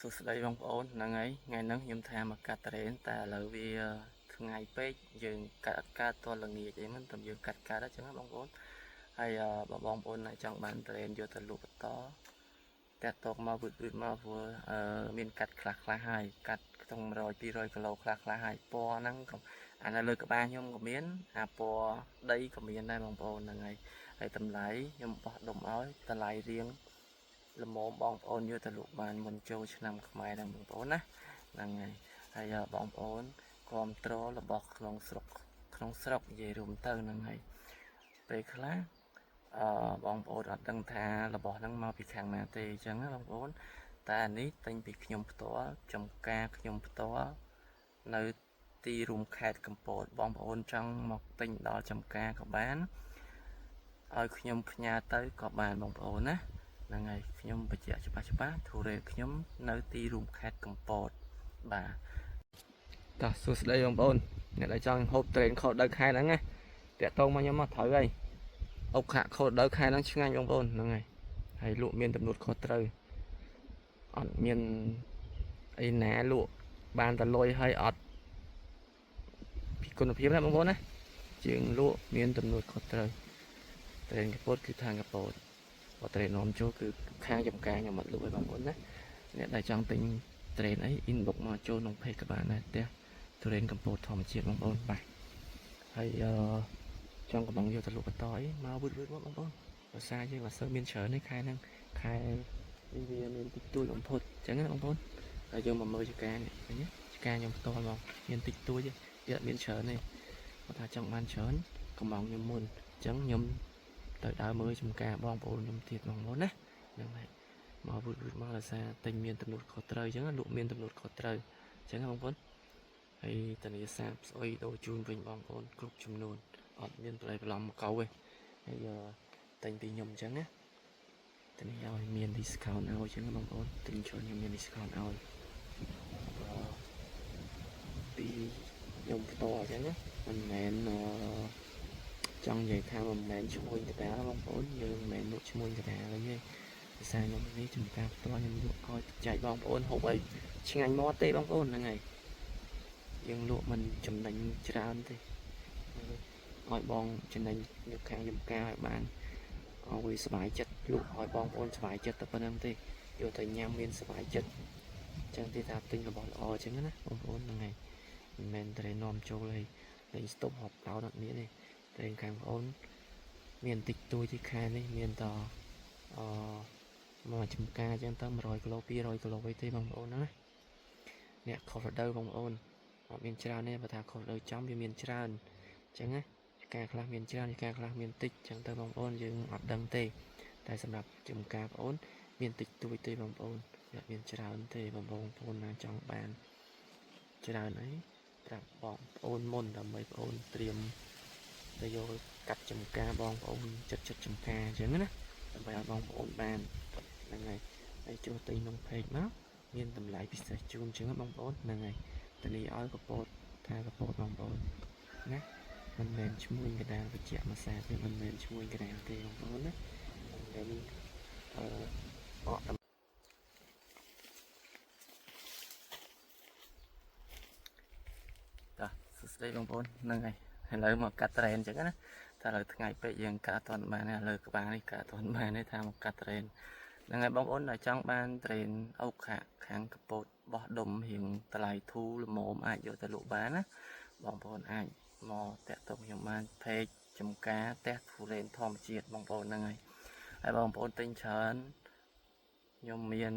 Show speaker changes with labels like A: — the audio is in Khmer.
A: សួស្តីបងប្អូនហ្នឹងហើយថ្ងៃហ្នឹងខ្ញុំថាមកកាត់ត្រេនតែឥឡូវវាថ្ងៃពេកយើងកាត់អត់កាត់តល្ងាចអីមិនតែយើងកាត់អញ្ចឹងណាបងប្អូនហើយបងប្អូនចង់បានត្រេនយកទៅលក់បន្តតាក់តងមកវឹកមកព្រោះមានកាត់ខ្លះហើយកាត់ក្នុង100 200គីឡូខ្លះហើយពណ៌ហ្នឹងក៏អានៅលើក្បាលខ្ញុំក៏មានអាពណ៌ដីក៏មានដែរបងប្អូនហ្នឹងហើយតម្លៃខ្ញុំបោះដុំឲ្យតម្លៃរៀងល្មមបងប្អូនយកទៅលក់បានមុនចូលឆ្នាំខ្មែរហ្នឹងបងប្អូនណាហ្នឹងហើយបងប្អូនគ្រប់គ្រងរបស់ក្នុងស្រុកនិយាយរួមទៅហ្នឹងហើយពេលខ្លះបងប្អូនអត់ដឹងថារបស់ហ្នឹងមកពីខាងណាទេអញ្ចឹងណាបងប្អូនតែអានេះទិញពីខ្ញុំផ្ទាល់ចំការខ្ញុំផ្ទាល់នៅទីរួមខេត្តកំពតបងប្អូនចង់មកទិញដល់ចំការក៏បានឲ្យខ្ញុំផ្ញើទៅក៏បានបងប្អូនណាហ្នឹងហើយខ្ញុំបញ្ជាក់ច្បាស់ធូរ៉េខ្ញុំនៅទីរួមខេត្តកំពតបាទតោះសួស្តីបងប្អូនអ្នកដែលចង់ហូបត្រេនខោដៅខែហ្នឹងណាតាក់តងមកខ្ញុំមកត្រូវហើយអុកខាក់ខោដៅខែហ្នឹងឆ្ងាញ់បងប្អូនហ្នឹងហើយលក់មានទំនួលខុសត្រូវអត់មានអីណាលក់បានតែលុយហើយអត់ពីគុណភាពណាបងប្អូនណាជាងលក់មានទំនួលខុសត្រូវត្រេនកំពតគឺທາງកំពតបើត្រេននាំចូលគឺខាងចំការខ្ញុំអត់លក់ឲ្យបងប្អូនណាអ្នកដែលចង់ទិញត្រេនអី inbox មកចូលក្នុង page ក៏បានដែរផ្ទះត្រេនកំពតធម្មជាតិបងប្អូនបាទហើយចង់កំងយកទៅលក់បន្តអីមកវឹកមកបងប្អូនភាសាយើងអត់សូវមានច្រើនទេខែហ្នឹងខែនេះវាមានតិចតួចបំផុតអញ្ចឹងណាបងប្អូនហើយយើងមកមើលចការនេះឃើញទេចការខ្ញុំផ្ទាល់មកមានតិចតួចទេវាអត់មានច្រើនទេគាត់ថាចង់បានច្រើនកំងខ្ញុំមុនអញ្ចឹងខ្ញុំទៅដើរមើលចំការបងប្អូនខ្ញុំទៀតបងប្អូនណាហ្នឹងហើយមកវឹកមកដោយសារទិញមានទំនួលខុសត្រូវអញ្ចឹងលក់មានទំនួលខុសត្រូវអញ្ចឹងណាបងប្អូនហើយតនីសាបស្អុយដូរជូនវិញបងប្អូនគ្រប់ចំនួនអត់មានប្រឡំមកកោទេហើយទិញពីខ្ញុំអញ្ចឹងណាតនីឲ្យមាន discount ឲ្យអញ្ចឹងបងប្អូនទិញច្រើនខ្ញុំមាន discount ឲ្យពីខ្ញុំផ្ទាល់អញ្ចឹងណាមិនមែនចង់និយាយថាមិនមែនឈ្មោះកតាបងប្អូនយើងមិនមែនលក់ឈ្មោះកតាវិញទេភាសាខ្ញុំនេះចំការផ្ទាល់ខ្ញុំលក់ឲ្យចែកបងប្អូនហូបអីឆ្ងាញ់មាត់ទេបងប្អូនហ្នឹងហើយយើងលក់មិនចំណេញច្រើនទេឲ្យបងចំណេញយកខាងចំការឲ្យបានឲ្យវាសុបាយចិត្តលក់ឲ្យបងប្អូនសុបាយចិត្តតែប៉ុណ្្នឹងទេយកទៅញ៉ាំមានសុបាយចិត្តអញ្ចឹងទីថាទិញរបស់ល្អអញ្ចឹងណាបងប្អូនហ្នឹងហើយមិនមែនតែនាំចូលឲ្យលេងស្តុបហប់តោនអត់មានទេតែខាងបងប្អូនមានតិចតួចទីខែនេះមានតមកចំការអញ្ចឹងទៅ100គីឡូ200គីឡូអីទេបងប្អូនណាអ្នកខុសរដូវបងប្អូនអត់មានច្រើនទេបើថាខុសរដូវចំវាមានច្រើនអញ្ចឹងណាការខ្លះមានច្រើនការខ្លះមានតិចអញ្ចឹងទៅបងប្អូនយើងអត់ដឹងទេតែសម្រាប់ចំការបងប្អូនមានតិចតួចទេបងប្អូនអត់មានច្រើនទេបងប្អូនណាចង់បានច្រើនអីប្រាប់បងប្អូនមុនដើម្បីបងប្អូនត្រៀមទៅយកកាត់ចំការបងប្អូនចិត្តចំការអញ្ចឹងណាដើម្បីឲ្យបងប្អូនបានហ្នឹងហើយចូលទិញក្នុង page មកមានតម្លៃពិសេសជូនអញ្ចឹងបងប្អូនហ្នឹងហើយតានេះឲ្យកពតថាកពតបងប្អូនណាមិនមែនឈ្មោះកដាលវិជ្ជាមួយសាទេមិនមែនឈ្មោះកដាលទេបងប្អូនណាតែនេះអត់តោះសួស្តីបងប្អូនហ្នឹងហើយឥឡូវមកកាត់ត្រេនអញ្ចឹងណាតែឥឡូវថ្ងៃពេកយើងកាត់អត់បានទេលើក្បាលនេះកាត់អត់បានទេថាមកកាត់ត្រេនហ្នឹងហើយបងប្អូនដែលចង់បានត្រេនអុកខាងកពតបោះដុំរៀងតម្លៃធូរល្មមអាចយកទៅលក់បានណាបងប្អូនអាចមកតាក់ទងខ្ញុំបានเพจចំការផ្ទះធូរ៉េនធម្មជាតិបងប្អូនហ្នឹងហើយបងប្អូនទិញច្រើនខ្ញុំមាន